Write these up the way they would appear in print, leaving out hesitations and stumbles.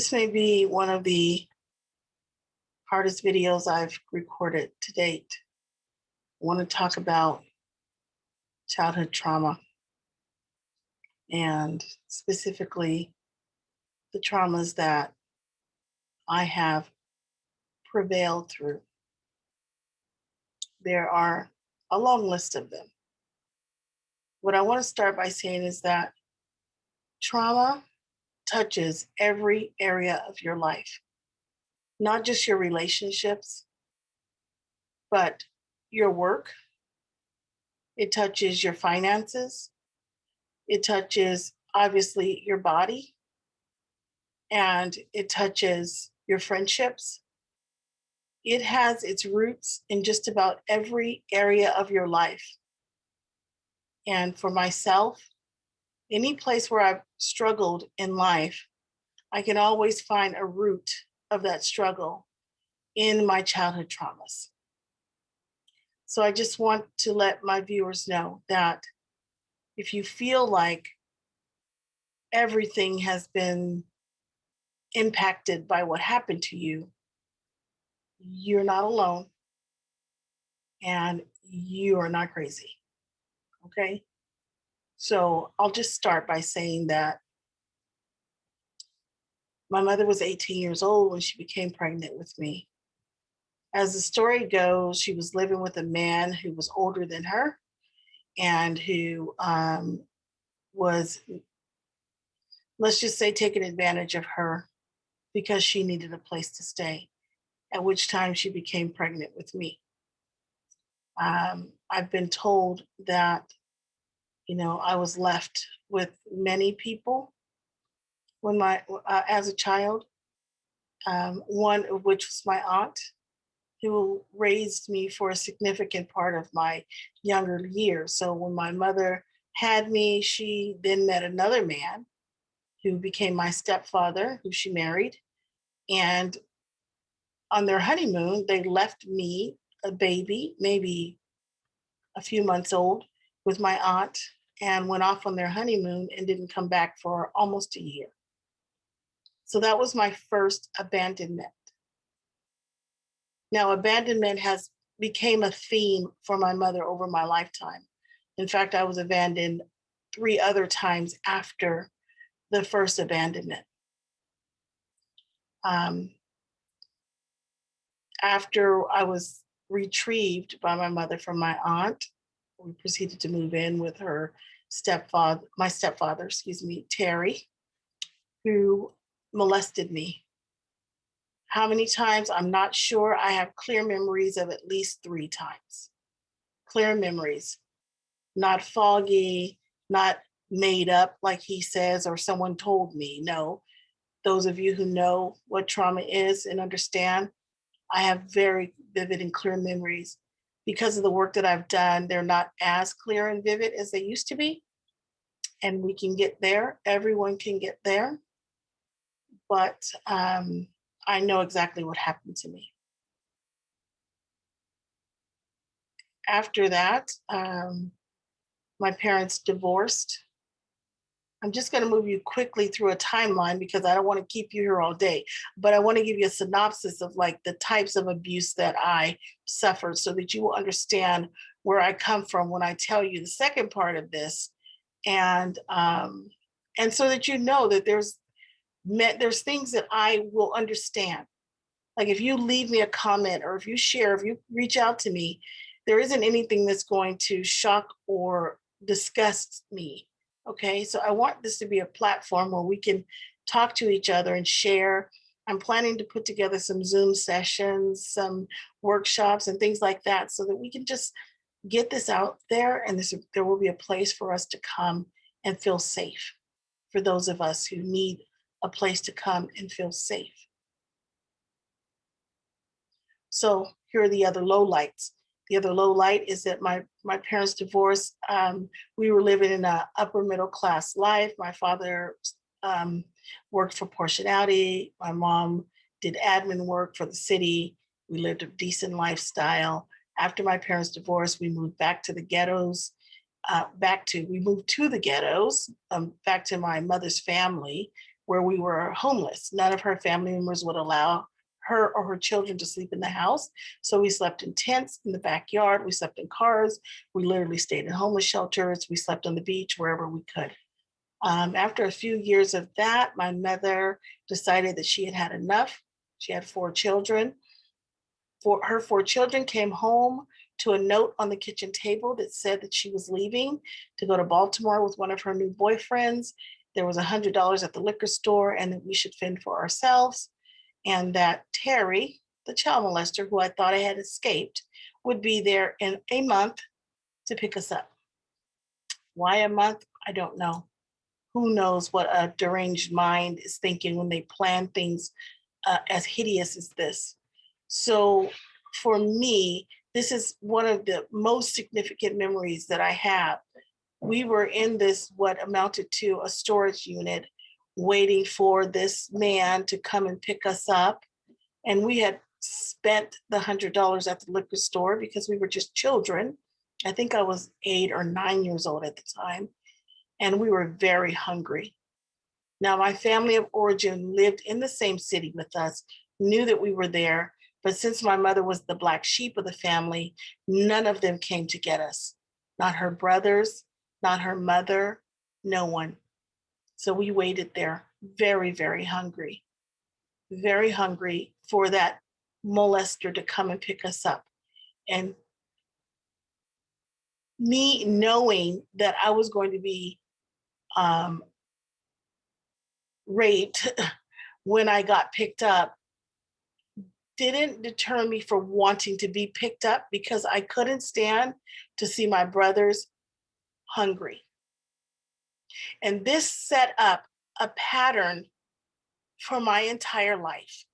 This may be one of the hardest videos I've recorded to date. I want to talk about childhood trauma and specifically the traumas that I have prevailed through. There are a long list of them. What I want to start by saying is that trauma touches every area of your life, not just your relationships, but your work. It touches your finances. It touches, obviously, your body. And it touches your friendships. It has its roots in just about every area of your life. And for myself, any place where I've struggled in life, I can always find a root of that struggle in my childhood traumas. So I just want to let my viewers know that if you feel like everything has been impacted by what happened to you, you're not alone and you are not crazy. Okay? So I'll just start by saying that my mother was 18 years old when she became pregnant with me. As the story goes, she was living with a man who was older than her and who was, let's just say, taking advantage of her because she needed a place to stay, at which time she became pregnant with me. I've been told that, I was left with many people when as a child, one of which was my aunt, who raised me for a significant part of my younger years. So when my mother had me, she then met another man who became my stepfather, who she married. And on their honeymoon, they left me, a baby, maybe a few months old, with my aunt, and went off on their honeymoon and didn't come back for almost a year. So that was my first abandonment. Now, abandonment has became a theme for my mother over my lifetime. In fact, I was abandoned 3 other times after the first abandonment. After I was retrieved by my mother from my aunt, we proceeded to move in with her my stepfather, Terry, who molested me. How many times? I'm not sure. I have clear memories of at least 3 times. Clear memories, not foggy, not made up like he says or someone told me. No, those of you who know what trauma is and understand, I have very vivid and clear memories. Because of the work that I've done, they're not as clear and vivid as they used to be. And we can get there. Everyone can get there. But I know exactly what happened to me. After that, my parents divorced. I'm just going to move you quickly through a timeline because I don't want to keep you here all day, but I want to give you a synopsis of like the types of abuse that I suffered so that you will understand where I come from when I tell you the second part of this. And so that you know that there's things that I will understand. Like if you leave me a comment or if you share, if you reach out to me, there isn't anything that's going to shock or disgust me. Okay, so I want this to be a platform where we can talk to each other and share. I'm planning to put together some Zoom sessions, some workshops and things like that so that we can just get this out there and there will be a place for us to come and feel safe for those of us who need a place to come and feel safe. So here are the other lowlights. The other low light is that my parents divorced. We were living in an upper middle class life. My father worked for Portionality. My mom did admin work for the city. We lived a decent lifestyle. After my parents divorced, we moved back to the ghettos. We moved to the ghettos, back to my mother's family, where we were homeless. None of her family members would allow her or her children to sleep in the house. So we slept in tents in the backyard. We slept in cars. We literally stayed in homeless shelters. We slept on the beach wherever we could. After a few years of that, my mother decided that she had had enough. She had 4 children. Her 4 children came home to a note on the kitchen table that said that she was leaving to go to Baltimore with one of her new boyfriends. There was $100 at the liquor store, and that we should fend for ourselves, and that Terry, the child molester who I thought I had escaped, would be there in a month to pick us up. Why a month? I don't know. Who knows what a deranged mind is thinking when they plan things as hideous as this. So for me, this is one of the most significant memories that I have. We were in this, what amounted to a storage unit, waiting for this man to come and pick us up. And we had spent the $100 at the liquor store because we were just children. I think I was 8 or 9 years old at the time. And we were very hungry. Now, my family of origin lived in the same city with us, knew that we were there, but since my mother was the black sheep of the family, none of them came to get us. Not her brothers, not her mother, no one. So we waited there, very, very hungry for that molester to come and pick us up. And me knowing that I was going to be raped when I got picked up didn't deter me from wanting to be picked up, because I couldn't stand to see my brothers hungry. And this set up a pattern for my entire life,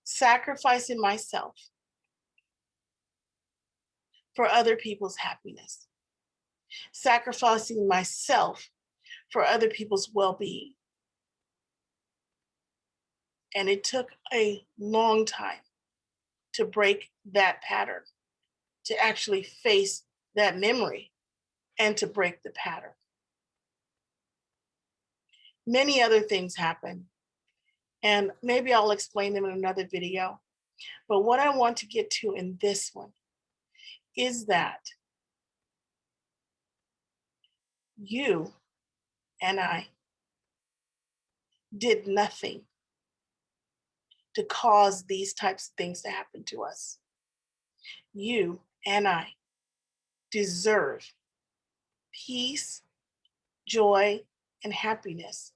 sacrificing myself for other people's happiness, sacrificing myself for other people's well-being. And it took a long time to break that pattern, to actually face that memory and to break the pattern. Many other things happen, and maybe I'll explain them in another video. But what I want to get to in this one is that you and I did nothing to cause these types of things to happen to us. You and I deserve peace, joy, and happiness.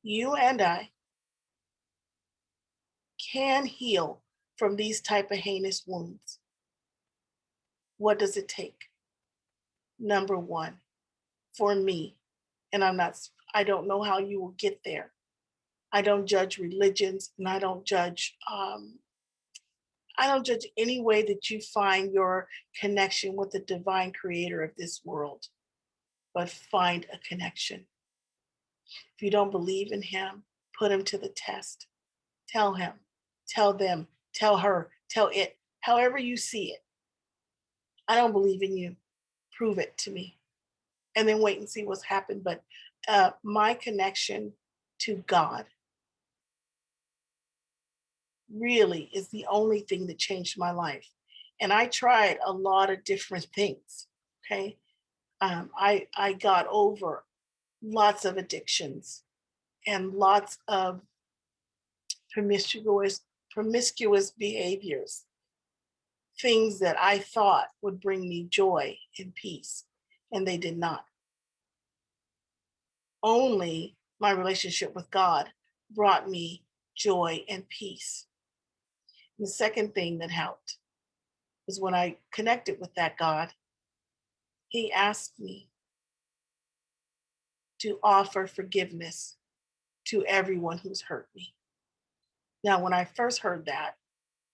You and I can heal from these type of heinous wounds. What does it take? Number one, for me, and I don't know how you will get there. I don't judge religions, and I don't judge any way that you find your connection with the divine creator of this world, but find a connection. If you don't believe in him, put him to the test. Tell him, tell them, tell her, tell it, however you see it. I don't believe in you. Prove it to me. And then wait and see what's happened. But my connection to God really is the only thing that changed my life. And I tried a lot of different things. Okay. I got over lots of addictions and lots of promiscuous behaviors, things that I thought would bring me joy and peace, and they did not. Only my relationship with God brought me joy and peace. And the second thing that helped was when I connected with that God, he asked me to offer forgiveness to everyone who's hurt me. Now, when I first heard that,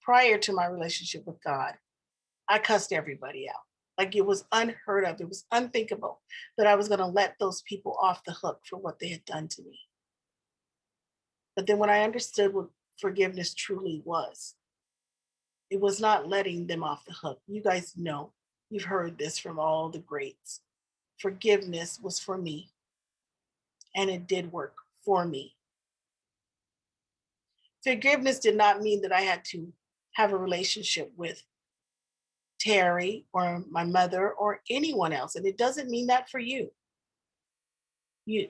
prior to my relationship with God, I cussed everybody out. Like, it was unheard of. It was unthinkable that I was going to let those people off the hook for what they had done to me. But then when I understood what forgiveness truly was, it was not letting them off the hook. You guys know, you've heard this from all the greats. Forgiveness was for me, and it did work for me. Forgiveness did not mean that I had to have a relationship with Terry or my mother or anyone else. And it doesn't mean that for you. You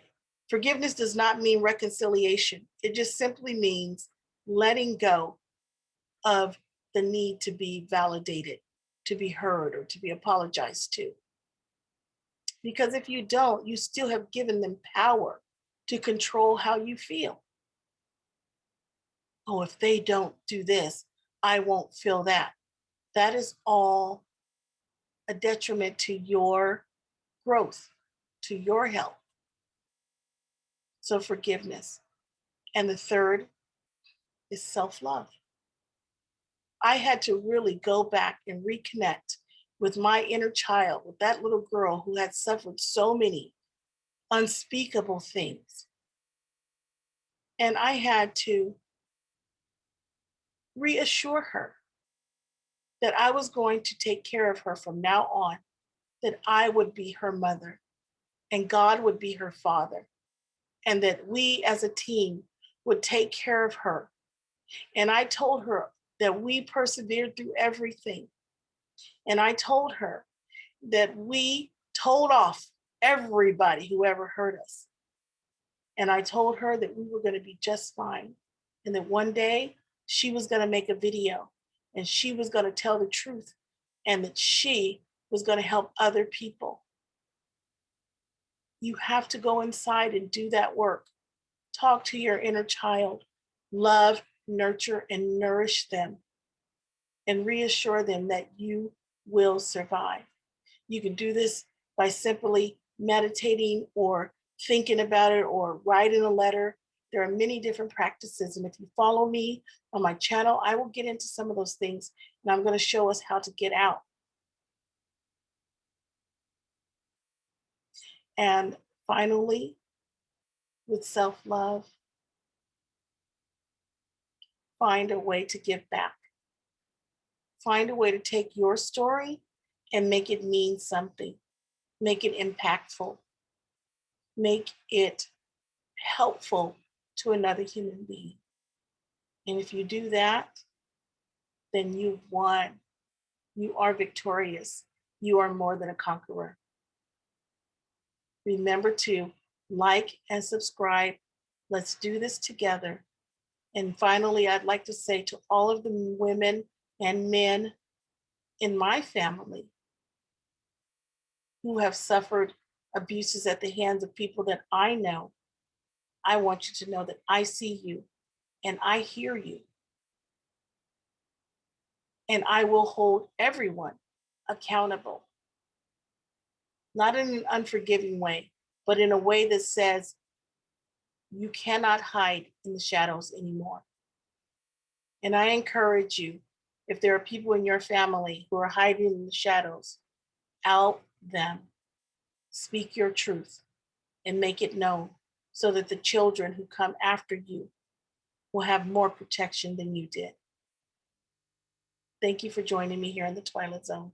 forgiveness does not mean reconciliation. It just simply means letting go of the need to be validated, to be heard, or to be apologized to. Because if you don't, you still have given them power to control how you feel. Oh, if they don't do this, I won't feel that. That is all a detriment to your growth, to your health. So, forgiveness. And the third is self love. I had to really go back and reconnect with my inner child, with that little girl who had suffered so many unspeakable things. And I had to reassure her that I was going to take care of her from now on, that I would be her mother and God would be her father, and that we as a team would take care of her. And I told her that we persevered through everything. And I told her that we told off everybody who ever hurt us. And I told her that we were going to be just fine. And that one day she was going to make a video and she was going to tell the truth and that she was going to help other people. You have to go inside and do that work. Talk to your inner child, love, nurture, and nourish them, and reassure them that you will survive. You can do this by simply meditating or thinking about it or writing a letter. There are many different practices. And if you follow me on my channel, I will get into some of those things and I'm going to show us how to get out. And finally, with self love, find a way to give back. Find a way to take your story and make it mean something, make it impactful, make it helpful to another human being. And if you do that, then you've won. You are victorious. You are more than a conqueror. Remember to like and subscribe. Let's do this together. And finally, I'd like to say to all of the women and men in my family who have suffered abuses at the hands of people that I know, I want you to know that I see you and I hear you. And I will hold everyone accountable, not in an unforgiving way, but in a way that says you cannot hide in the shadows anymore. And I encourage you, if there are people in your family who are hiding in the shadows, out them. Speak your truth and make it known so that the children who come after you will have more protection than you did. Thank you for joining me here in the Twilight Zone.